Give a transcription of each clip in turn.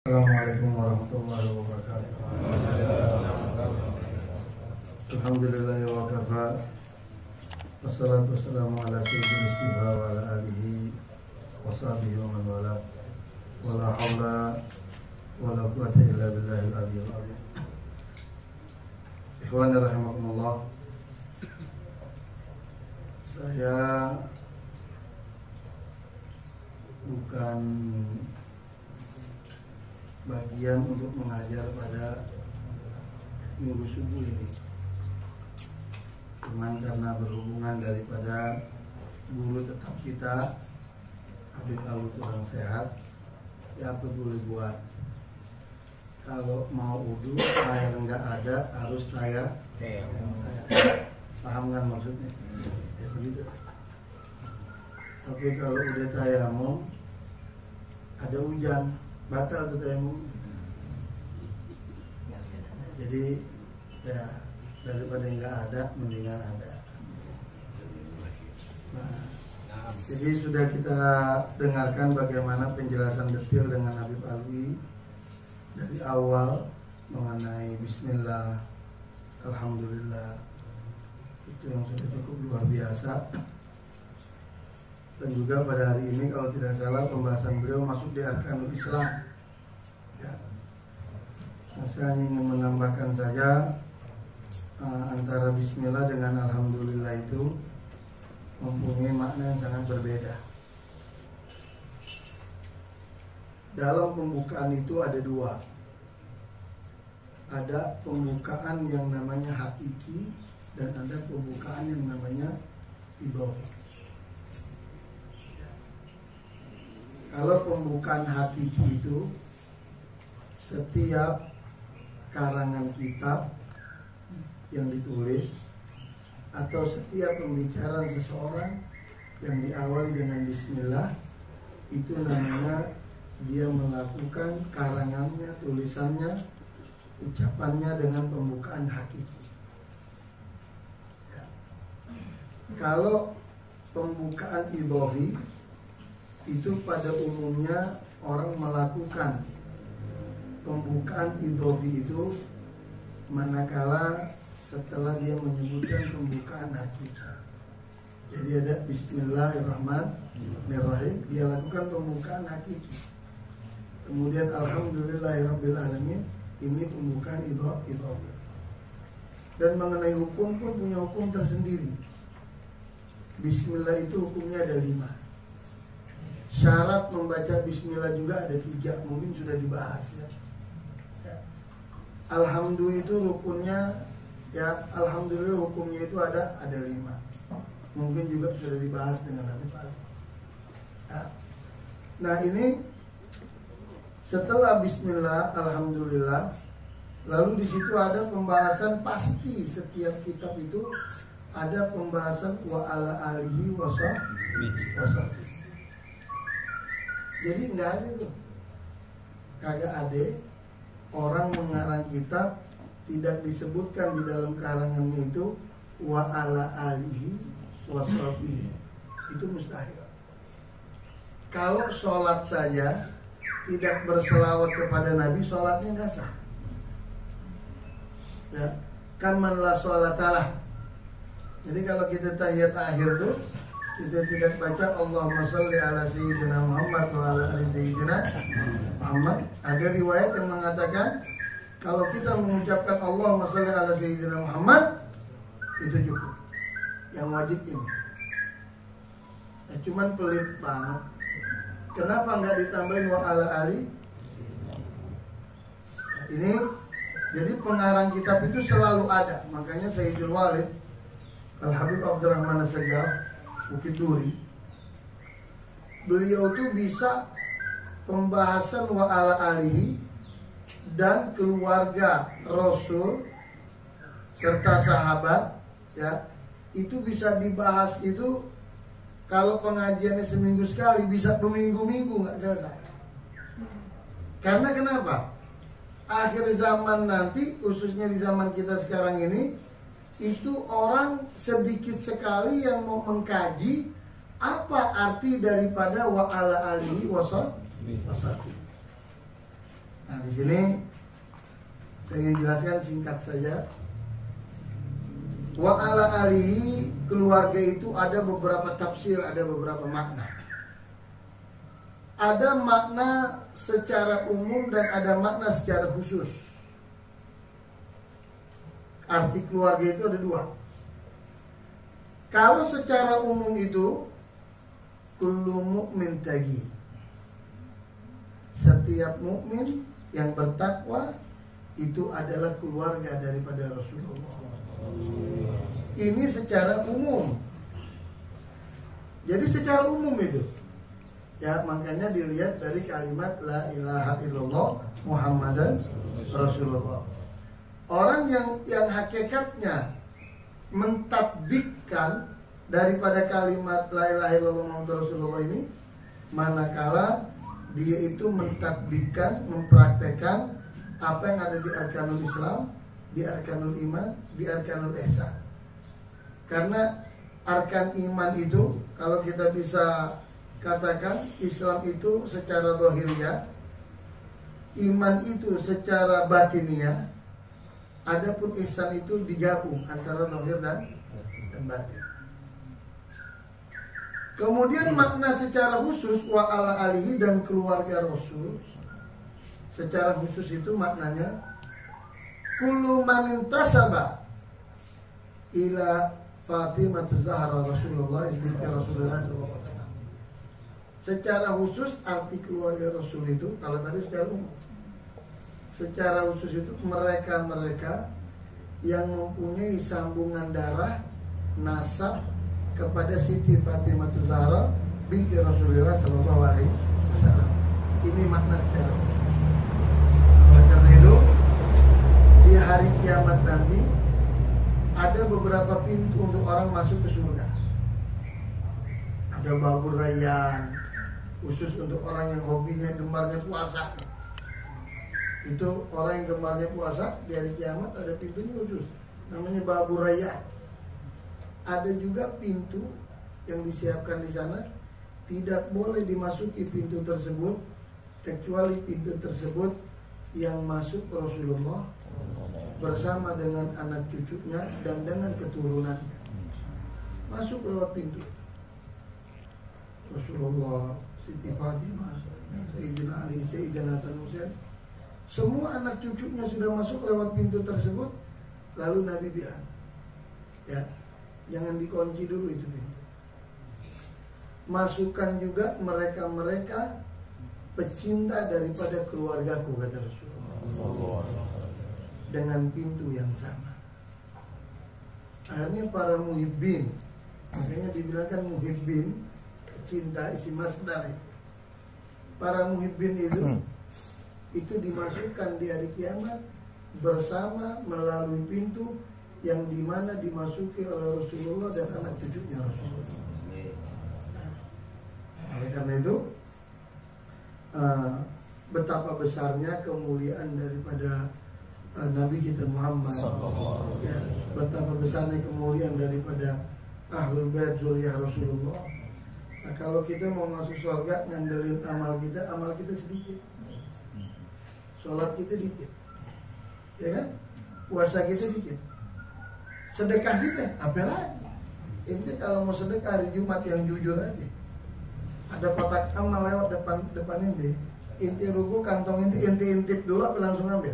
Assalamualaikum warahmatullahi wabarakatuh. Alhamdulillah wa kafa. Wassalatu wassalamu ala sayyidil istighfar wa ala alihi wa sahbihi wa man wala. Wala hawla wala quwwata illa billahil aliyyil azim. Ikhwani rahimakumullah. Saya bukan bagian untuk mengajar pada minggu subuh ini, cuman karena berhubungan daripada guru tetap kita Habib Alu kurang sehat, ya apa boleh buat. Kalau mau wudu air nggak ada, harus saya paham kan maksudnya ya begitu. Tapi kalau udah tayamum ada hujan, batal tuh tayamum. Jadi ya daripada nggak ada, mendingan ada. Nah, jadi sudah kita dengarkan bagaimana penjelasan detail dengan Habib Alwi dari awal mengenai Bismillah, Alhamdulillah, itu yang sudah cukup luar biasa. Dan juga pada hari ini kalau tidak salah pembahasan beliau masuk di Arkanul Islam ya. Nah, saya ingin menambahkan saja antara Bismillah dengan Alhamdulillah itu mempunyai makna yang sangat berbeda. Dalam pembukaan itu ada dua. Ada pembukaan yang namanya hakiki dan ada pembukaan yang namanya idhofah. Kalau pembukaan hakiki itu setiap karangan kitab yang ditulis atau setiap pembicaraan seseorang yang diawali dengan Bismillah, itu namanya dia melakukan karangannya, tulisannya, ucapannya dengan pembukaan hakiki ya. Kalau pembukaan idhofi itu pada umumnya orang melakukan pembukaan idhofi itu manakala setelah dia menyebutkan pembukaan hakiki. Jadi ada Bismillahirrahmanirrahim, dia lakukan pembukaan hakiki. Kemudian Alhamdulillahirrabbilalamin, ini pembukaan idhofi. Dan mengenai hukum pun punya hukum tersendiri. Bismillah itu hukumnya ada 5. Syarat membaca Bismillah juga ada 3, mungkin sudah dibahas ya. Alhamdulillah itu rukunnya ya, Alhamdulillah hukumnya itu ada 5. Mungkin juga sudah dibahas dengan Habib Alwi ya. Nah ini setelah Bismillah, Alhamdulillah, lalu di situ ada pembahasan pasti. Setiap kitab itu ada pembahasan wa ala alihi wa sahbihi. Jadi nggak ada tuh, kagak ada orang mengarang kitab tidak disebutkan di dalam karangannya itu wa ala alihi wa sahbihi. Itu mustahil. Kalau sholat saja tidak berselawat kepada Nabi, sholatnya nggak sah ya. Kaman la sholatalah. Jadi kalau kita tahiyat akhir tuh kita tidak baca Allahumma sholli ala sayyidina Muhammad wa ala ali sayyidina Muhammad. Ada riwayat yang mengatakan kalau kita mengucapkan Allahumma sholli ala sayyidina Muhammad itu cukup. Yang wajib ini. Ya, cuman pelit banget. Kenapa nggak ditambahin wa ala ali? Nah, ini jadi pengarang kitab itu selalu ada. Makanya Sayyidul Walid Al-Habib Abdurrahman As-Sajjal Bukit Duri, beliau tuh bisa pembahasan wa ala alihi dan keluarga Rasul serta sahabat ya, itu bisa dibahas itu. Kalau pengajiannya seminggu sekali bisa berminggu-minggu nggak selesai. Karena kenapa? Akhir zaman nanti, khususnya di zaman kita sekarang ini, itu orang sedikit sekali yang mau mengkaji apa arti daripada wa ala alihi wa sahbihi. di sini saya ingin jelaskan singkat saja. Wa ala alihi, keluarga itu ada beberapa tafsir, ada beberapa makna. Ada makna secara umum dan ada makna secara khusus. Arti keluarga itu ada dua. Kalau secara umum itu kullu mu'min taqi, setiap mukmin yang bertakwa itu adalah keluarga daripada Rasulullah. Ini secara umum. Jadi secara umum itu. Ya, makanya dilihat dari kalimat la ilaha illallah Muhammadan Rasulullah. Orang yang hakikatnya mentadbikkan daripada kalimat la ilaha illallah Muhammadan Rasulullah ini, manakala dia itu mentadbikkan, mempraktekkan apa yang ada di arkanul Islam, di arkanul iman, di arkanul ihsan. Karena arkan iman itu, kalau kita bisa katakan, Islam itu secara zahiriyah, iman itu secara batiniyah, adapun ihsan itu digabung antara zahir dan batin. Kemudian makna secara khusus wa ala alihi dan keluarga Rasul, secara khusus itu maknanya kullu man intasaba ila Fatimah Zahra Rasulullah binti Rasulullah SAW. Secara khusus arti keluarga Rasul itu, kalau tadi secara umum, secara khusus itu mereka-mereka yang mempunyai sambungan darah nasab kepada Siti Fatimah Zahra binti Rasulullah SAW. Ini makna secara khusus. Oleh karena itu, di hari kiamat nanti ada beberapa pintu untuk orang masuk ke surga. Ada babur rayyan khusus untuk orang yang hobinya, gemarnya puasa. Itu orang yang gemarnya puasa, di hari kiamat ada pintunya khusus, namanya babur rayyan. Ada juga pintu yang disiapkan di sana, tidak boleh dimasuki pintu tersebut kecuali pintu tersebut yang masuk Rasulullah bersama dengan anak cucunya dan dengan keturunannya. Masuk lewat pintu Rasulullah, Siti Fatimah, Sayyidina Ali, Sayyidina Hasan Husain, semua anak cucunya sudah masuk lewat pintu tersebut. Lalu Nabi bilang, ya, jangan dikunci dulu itu pintu. Masukkan juga mereka-mereka pecinta daripada keluargaku, kata Rasulullah, dengan pintu yang sama. Akhirnya para muhibbin, makanya dibilangkan muhibbin, cinta, isi masdar. Para muhibbin itu dimasukkan di hari kiamat bersama melalui pintu yang dimana dimasuki oleh Rasulullah dan anak cucunya Rasulullah. Oleh karena itu, betapa besarnya kemuliaan daripada Nabi kita Muhammad, ya, betapa besarnya kemuliaan daripada Ahlul Bait Zuriyah Rasulullah. Nah, kalau kita mau masuk surga ngandelin amal kita sedikit, sholat kita dikit, ya kan, puasa kita dikit, sedekah kita apa lagi? Ini kalau mau sedekah hari Jumat yang jujur aja, ada kotak amal lewat depan inti ruku kantong inti intip dulu apa langsung ambil?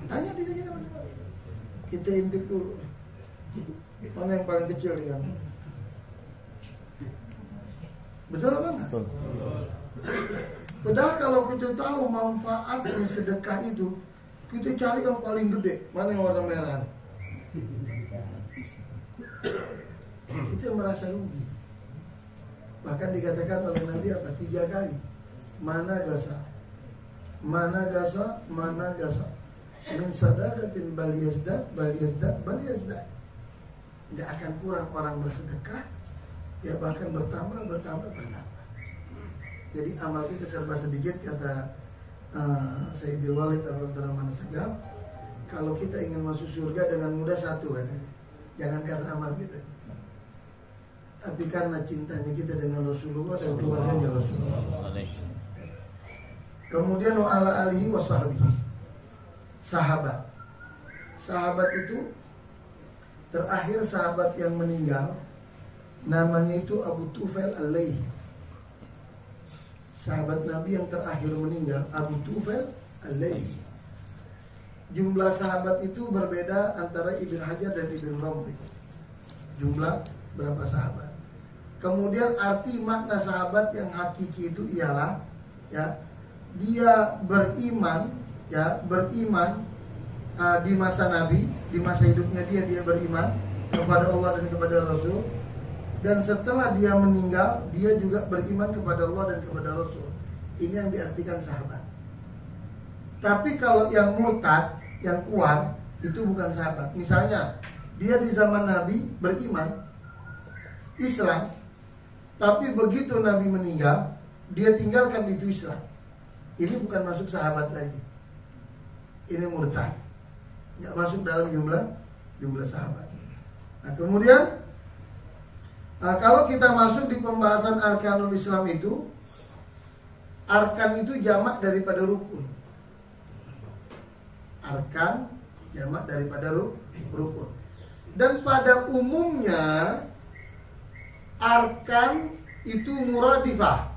Tanya diri kita masing-masing. Kita intip dulu. Mana yang paling kecil di kamu? Betul apa enggak? Betul. Padahal kalau kita tahu manfaatnya sedekah itu, kita cari yang paling gede. Mana yang warna merah? Kita merasa rugi. Bahkan dikatakan oleh Nabi apa? 3 kali. Mana gasa? Min sadaqatin bal yazdad. Tidak akan kurang orang bersedekah, ya bahkan bertambah. Jadi amal kita serba sedikit, kata Sayyidul Walid Abdurrahman Segaf. Kalau kita ingin masuk surga dengan mudah satu, katanya, jangan karena amal kita, tapi karena cintanya kita dengan Rasulullah dan keluarganya Rasulullah. Kemudian wa ala alihi wa sahbihi. Sahabat. Sahabat itu terakhir sahabat yang meninggal namanya itu Abu Tufail Al-Laythi. Sahabat Nabi yang terakhir meninggal Abu Tufail Al-Laythi. Jumlah sahabat itu berbeda antara Ibn Hajar dan Ibn Romli. Jumlah berapa sahabat. Kemudian arti makna sahabat yang hakiki itu ialah ya, dia beriman di masa Nabi, di masa hidupnya dia beriman kepada Allah dan kepada Rasul, dan setelah dia meninggal dia juga beriman kepada Allah dan kepada Rasul. Ini yang diartikan sahabat. Tapi kalau yang murtad, yang kuat, itu bukan sahabat. Misalnya dia di zaman Nabi beriman Islam, tapi begitu Nabi meninggal dia tinggalkan itu Islam. Ini bukan masuk sahabat lagi. Ini murtad, nggak masuk dalam jumlah sahabat. Nah kemudian kalau kita masuk di pembahasan arkanul Islam itu, arkan itu jamak daripada rukun. Arkan jamak daripada rukun. Dan pada umumnya arkan itu muradifah.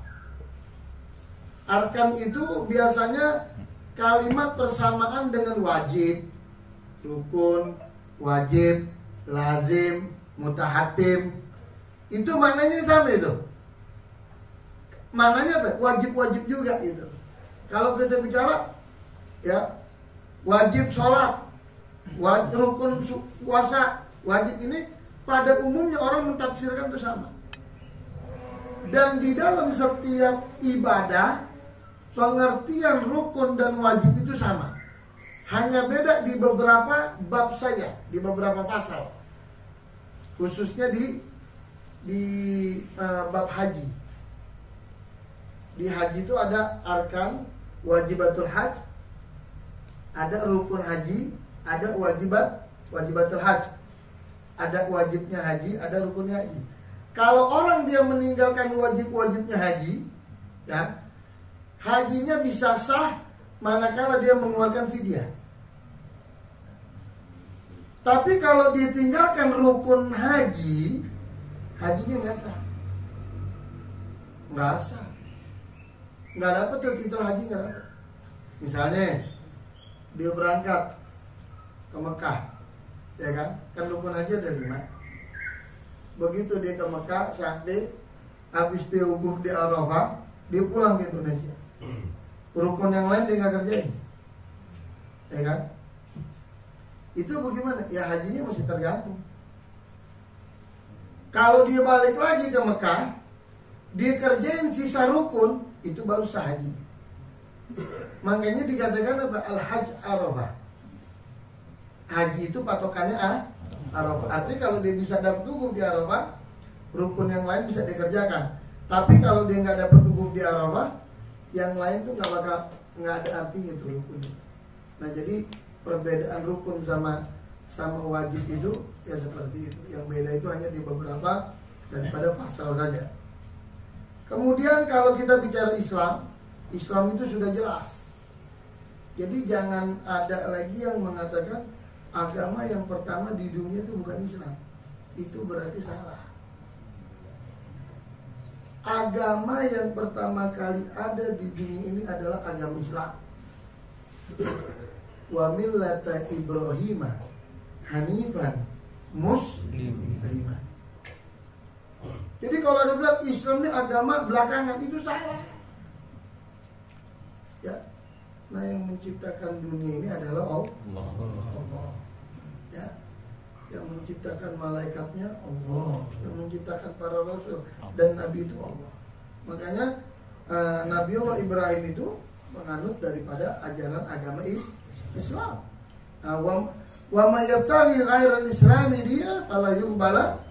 Arkan itu biasanya kalimat persamaan dengan wajib, rukun, wajib, lazim, mutahatim. Itu maknanya sama itu. Maknanya apa? Wajib-wajib juga itu. Kalau kita bicara ya, wajib sholat, wajib rukun puasa, wajib ini pada umumnya orang mentafsirkan itu sama. Dan di dalam setiap ibadah pengertian rukun dan wajib itu sama. Hanya beda di beberapa bab saja, di beberapa pasal. Khususnya di bab haji. Di haji itu ada arkan, wajibatul haj, ada rukun haji, ada wajibatul haj. Ada wajibnya haji, ada rukunnya haji. Kalau orang dia meninggalkan wajib-wajibnya haji, ya, hajinya bisa sah manakala dia mengeluarkan fidyah. Tapi kalau ditinggalkan rukun haji, hajinya nggak sah. Nggak sah. Nggak dapat tuh titel haji, nggak dapat. Misalnya dia berangkat ke Mekah, ya kan? Kan rukun haji ada 5. Begitu dia ke Mekah, sampai habis dia wukuf di Arafah, dia pulang ke Indonesia. Rukun yang lain dia nggak kerjain, ya kan? Itu bagaimana? Ya hajinya masih tergantung. Kalau dia balik lagi ke Mekah, dia kerjain sisa rukun, itu baru sah haji. Makanya dikatakan apa? Al-Hajj Arafah. Haji itu patokannya Arafah. Artinya kalau dia bisa dapat wukuf di Arafah, rukun yang lain bisa dikerjakan. Tapi kalau dia nggak dapat wukuf di Arafah, yang lain tuh nggak ada artinya tuh rukun. Nah jadi perbedaan rukun sama wajib itu ya seperti itu. Yang beda itu hanya di beberapa daripada pasal saja. Kemudian kalau kita bicara Islam, Islam itu sudah jelas. Jadi jangan ada lagi yang mengatakan agama yang pertama di dunia itu bukan Islam. Itu berarti salah. Agama yang pertama kali ada di dunia ini adalah agama Islam. Wa millata Ibrahim hanifan musliman. Jadi kalau ada bilang Islam ini agama belakangan, itu salah. Ya. Nah yang menciptakan dunia ini adalah Allah. Ya. Yang menciptakan malaikatnya Allah, yang menciptakan para rasul dan nabi itu Allah. Makanya Nabi Allah Ibrahim itu menganut daripada ajaran agama Islam. Wa may yabtaghi ghairal islami dinan fala yuqbala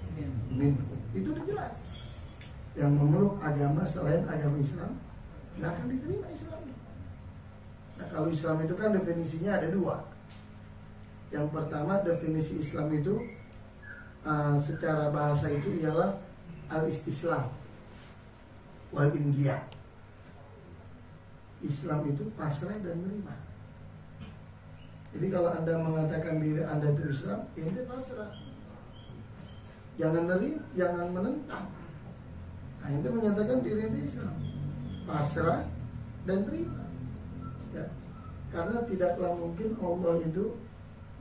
minhu. Itu udah jelas. Yang memeluk agama selain agama Islam nggak akan diterima Islam. Nah kalau Islam itu kan definisinya ada 2. Yang pertama definisi Islam itu secara bahasa itu ialah al-istislam wal inqiyad. Islam itu pasrah dan menerima. Jadi kalau Anda mengatakan diri Anda itu Islam, ente pasrah. Jangan menerima, jangan menentang. Nah, ente menyatakan diri ente Islam, pasrah dan terima. Ya. Karena tidaklah mungkin Allah itu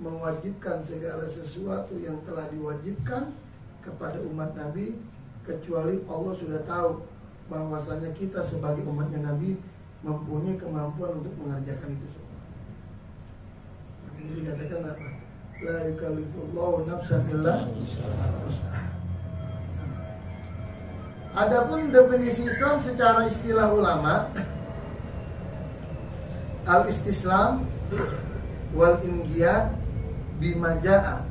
mewajibkan segala sesuatu yang telah diwajibkan kepada umat Nabi, kecuali Allah sudah tahu bahwasanya kita sebagai umatnya Nabi mempunyai kemampuan untuk mengerjakan itu semua. Ini dikatakan apa? La yukallifullahu nafsan illa wus'aha. Adapun definisi Islam secara istilah ulama, al-istislam wal inqiyad bima jaa,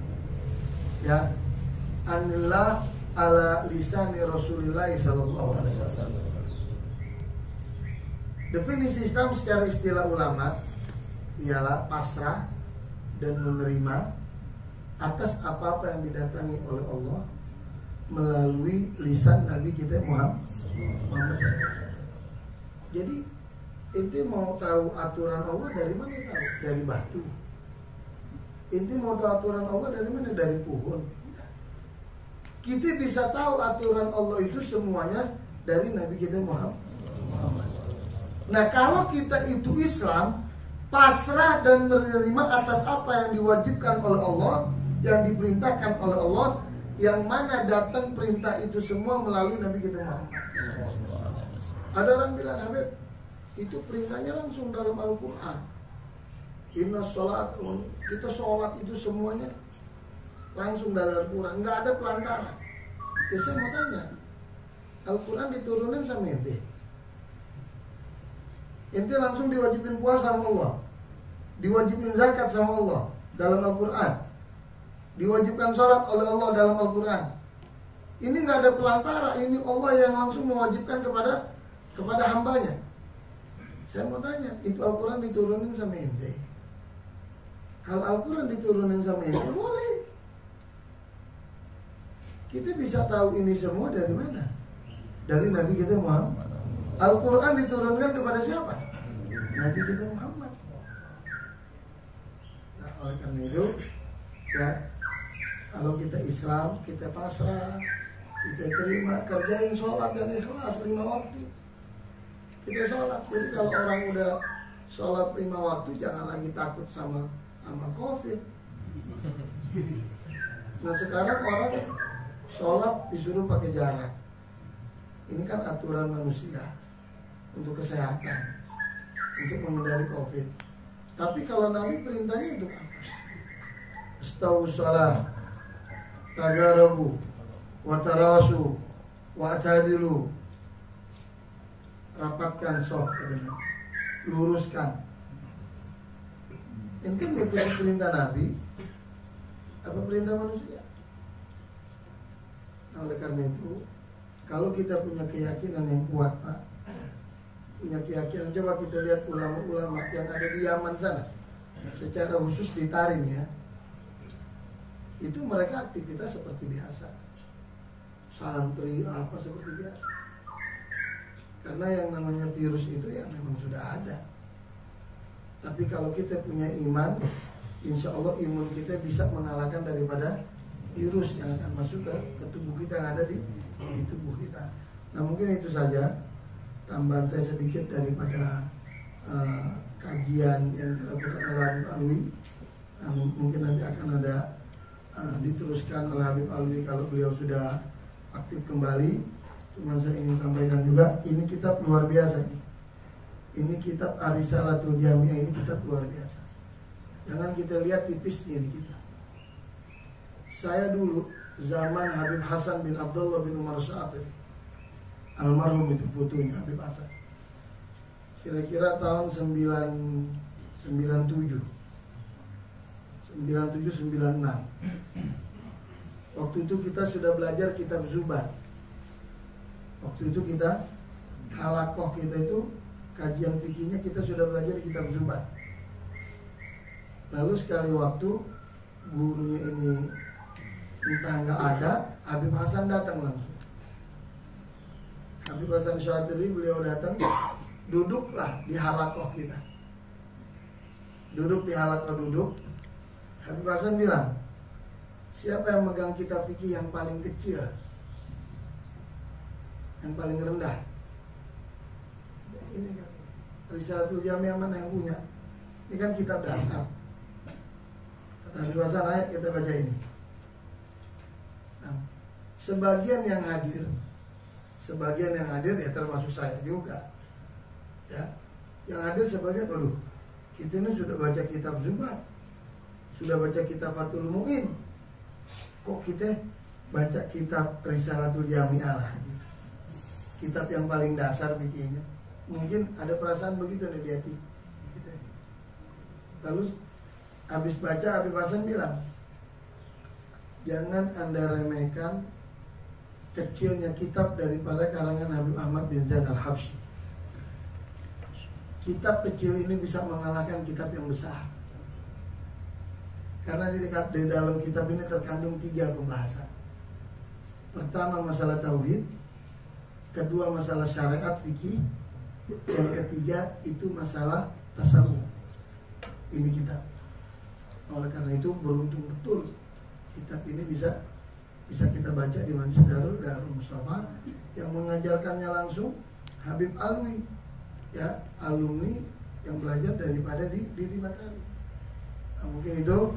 ya, anillah ala lisani Rasulillah sallallahu alaihi wasallam. Definisi Islam secara istilah ulama ialah pasrah dan menerima atas apa-apa yang didatangi oleh Allah melalui lisan Nabi kita Muhammad SAW. Jadi ente mau tahu aturan Allah dari mana tahu? Dari batu. Ente mau tahu aturan Allah dari mana? Dari pohon. Kita bisa tahu aturan Allah itu semuanya dari Nabi kita Muhammad. Nah, kalau kita itu Islam, pasrah dan menerima atas apa yang diwajibkan oleh Allah, yang diperintahkan oleh Allah, yang mana datang perintah itu semua melalui Nabi kita Muhammad. Ada orang bilang, Habib, itu perintahnya langsung dalam Al-Quran. Inna sholat, kita sholat itu semuanya langsung dari Al-Quran, nggak ada pelantara. Ya saya mau tanya, Al-Quran diturunin sama ente? Ente langsung diwajibin puasa sama Allah, diwajibin zakat sama Allah dalam Al-Quran, diwajibkan sholat oleh Allah dalam Al-Quran. Ini nggak ada pelantara, ini Allah yang langsung mewajibkan kepada hambanya. Saya mau tanya, itu Al-Quran diturunin sama ente? Kalau Al-Quran diturunin sama ente, boleh. Kita bisa tahu ini semua dari mana? Dari Nabi kita Muhammad. Al-Quran diturunkan kepada siapa? Nabi kita Muhammad. Nah, oleh karena itu, ya, kalau kita Islam, kita pasrah, kita terima, kerjain sholat dan ikhlas 5 waktu. Kita sholat. Jadi kalau orang udah sholat 5 waktu, jangan lagi takut sama COVID. Nah, sekarang orang sholat disuruh pakai jarak. Ini kan aturan manusia untuk kesehatan, untuk menghindari COVID. Tapi kalau Nabi perintahnya untuk apa? Istawu shalah, tagarabu, watarasu, wa'tadilu. Rapatkan soft, luruskan. Ente mengikuti perintah Nabi apa perintah manusia? Nah, oleh karena itu, kalau kita punya keyakinan yang kuat, Pak, punya keyakinan, coba kita lihat ulama-ulama yang ada di Yaman sana, secara khusus di Tarim, ya, itu mereka aktivitas seperti biasa, santri apa seperti biasa, karena yang namanya virus itu ya memang sudah ada. Tapi kalau kita punya iman, insya Allah imun kita bisa mengalahkan daripada virus yang akan masuk ke tubuh kita, yang ada di tubuh kita. Nah, mungkin itu saja tambahan saya sedikit daripada kajian yang dilakukan oleh Habib Alwi. Mungkin nanti akan ada diteruskan oleh Habib Alwi kalau beliau sudah aktif kembali. Cuma saya ingin sampaikan juga, ini kitab luar biasa. Ini kitab Ar-Risalatul Jami'ah, ini kitab luar biasa. Jangan kita lihat tipisnya di kitab. Saya dulu zaman Habib Hasan bin Abdullah bin Umar Syafi'i, almarhum itu fotonya Habib Hasan. Kira-kira tahun 97, 96. Waktu itu kita sudah belajar kitab Zubat. Waktu itu kita halakoh kita itu kajian fikihnya kita sudah belajar kitab Zubat. Lalu sekali waktu gurunya ini entah nggak ada, Habib Hasan datang langsung. Habib Hasan Syadili beliau datang, duduklah di halakoh kita. Duduk di halakoh duduk. Habib Hasan bilang, siapa yang megang kitab fikih yang paling kecil, yang paling rendah? Ya, ini kan Risalatul Jami yang mana yang punya? Ini kan kitab dasar. Kata Habib Hasan, ayo kita baca ini. Nah, sebagian yang hadir ya termasuk saya juga. Ya, yang hadir sebagian dulu. Kita ini sudah baca kitab Zubat, sudah baca kitab Fathul Mu'in. Kok kita baca kitab Risalatul Jami'ah lagi? Kitab yang paling dasar bikinnya. Mungkin ada perasaan begitu di hati kita. Lalu habis baca, Habib Hasan bilang, jangan Anda remehkan kecilnya kitab daripada karangan Habib Ahmad bin Zain al-Habsyi. Kitab kecil ini bisa mengalahkan kitab yang besar. Karena di dalam kitab ini terkandung 3 pembahasan. Pertama masalah tauhid, kedua masalah syariat fikih, yang ketiga itu masalah tasawuf. Ini kitab. Oleh karena itu beruntung betul kitab ini bisa kita baca di Masjid Darul Mustafa, yang mengajarkannya langsung Habib Alwi, ya, alumni yang belajar daripada di Mataram. Nah, mungkin itu